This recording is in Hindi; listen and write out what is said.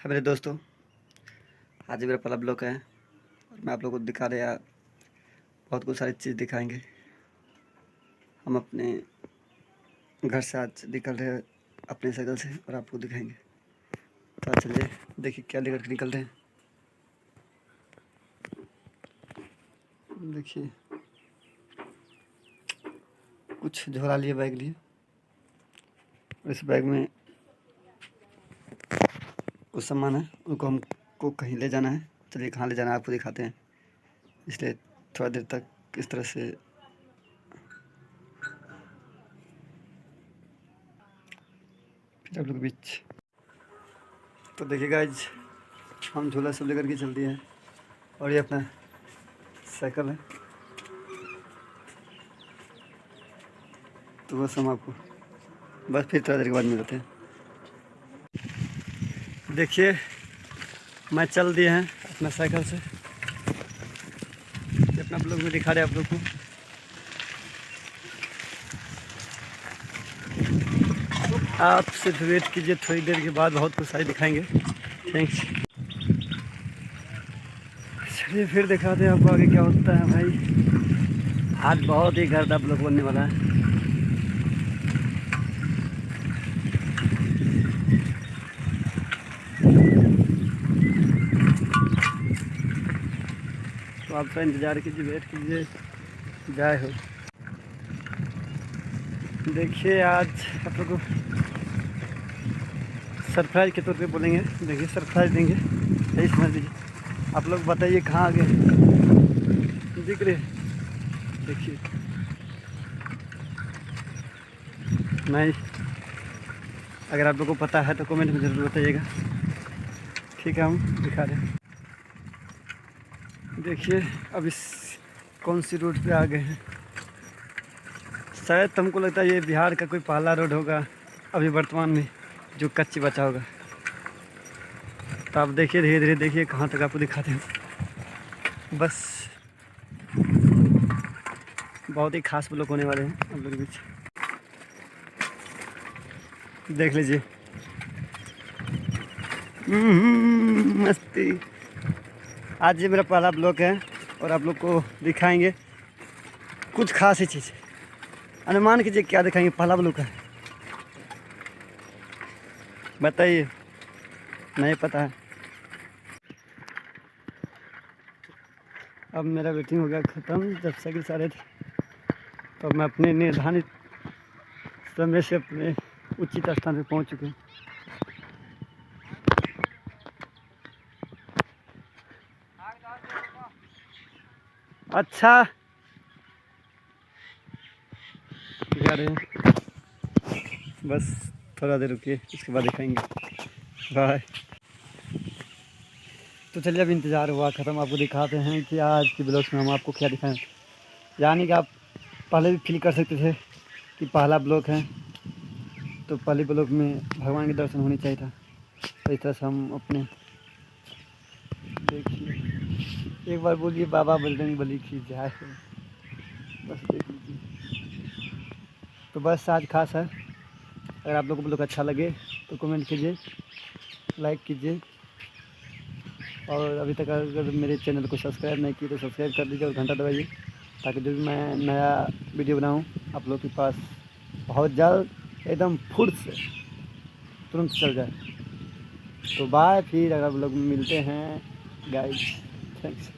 है मेरे दोस्तों, आज मेरा पहला ब्लॉग है और मैं आप लोगों को दिखा रहा बहुत कुछ सारी चीज़ दिखाएंगे। हम अपने घर से आज निकल रहे हैं अपने साइकिल से और आपको दिखाएंगे। तो चलिए देखिए क्या लेकर के निकल रहे हैं। देखिए कुछ झोला लिए बैग लिए, इस बैग में कुछ सामान है, उनको हमको कहीं ले जाना है। चलिए कहाँ ले जाना है आपको दिखाते हैं, इसलिए थोड़ा देर तक इस तरह से फिर आप लोग के बीच। तो देखिए गाइज, हम झोला सब लेकर के चल दिए हैं और ये अपना साइकिल है। तो बस हम आपको बस फिर थोड़ा देर के बाद मिलते हैं। देखिए मैं चल दिए हैं अपना साइकिल से, अपना ब्लॉग में दिखा रहे हैं आप लोग को। आप सिर्फ वेट कीजिए, थोड़ी देर के बाद बहुत कुछ सारी दिखाएंगे। थैंक्स। चलिए फिर दिखाते हैं आपको आगे क्या होता है। भाई आज बहुत ही गर्दा ब्लॉग बनने वाला है। तो आपका इंतज़ार कीजिए, वेट कीजिए, जय हो। देखिए आज आप लोग को सरप्राइज के तौर पे बोलेंगे। देखिए सरप्राइज देंगे, यही समझ लीजिए। आप लोग बताइए कहाँ आगे दिख रहे। देखिए नहीं, अगर आप लोग को पता है तो कमेंट में ज़रूर बताइएगा। ठीक है, हम दिखा रहे हैं। देखिए अब इस कौन सी रोड पे आ गए हैं। शायद हमको लगता है ये बिहार का कोई पहला रोड होगा अभी वर्तमान में जो कच्ची बचा होगा। तो आप देखिए, धीरे धीरे देखिए कहाँ तक आपको दिखाते हैं। बस बहुत ही खास ब्लॉग होने वाले हैं आप लोग के बीच, देख लीजिए। मस्ती। आज ये मेरा पहला ब्लॉग है और आप लोग को दिखाएंगे कुछ खास ही चीज़। अनुमान कीजिए क्या दिखाएंगे, पहला ब्लॉग है, बताइए। नहीं पता है। अब मेरा वेटिंग हो गया ख़त्म। जब साइकिल से आ रहे थे तो मैं अपने निर्धारित समय से अपने उचित स्थान पर पहुंच चुके हैं। अच्छा जा रहे हैं, बस थोड़ा देर रुकिए, इसके बाद दिखाएंगे। बाय। तो चलिए अब इंतज़ार हुआ ख़त्म, आपको दिखाते हैं कि आज की ब्लॉग में हम आपको क्या दिखाएं। यानी कि आप पहले भी फील कर सकते थे कि पहला ब्लॉग है तो पहले ब्लॉग में भगवान के दर्शन होने चाहिए था। तो इस तरह से हम अपने देखिए, एक बार बोलिए बाबा बजरंग बली की जय। बस देख लीजिए। तो बस आज खास है। अगर आप लोगों को ब्लॉग अच्छा लगे तो कमेंट कीजिए, लाइक कीजिए, और अभी तक अगर मेरे चैनल को सब्सक्राइब नहीं किए तो सब्सक्राइब कर दीजिए और घंटा दबाइए, ताकि जो भी मैं नया वीडियो बनाऊं आप लोग के पास बहुत जल्द एकदम फुर्त से तुरंत चल जाए। तो बाय, फिर अगर लोग मिलते हैं गाइस। थैंक्स।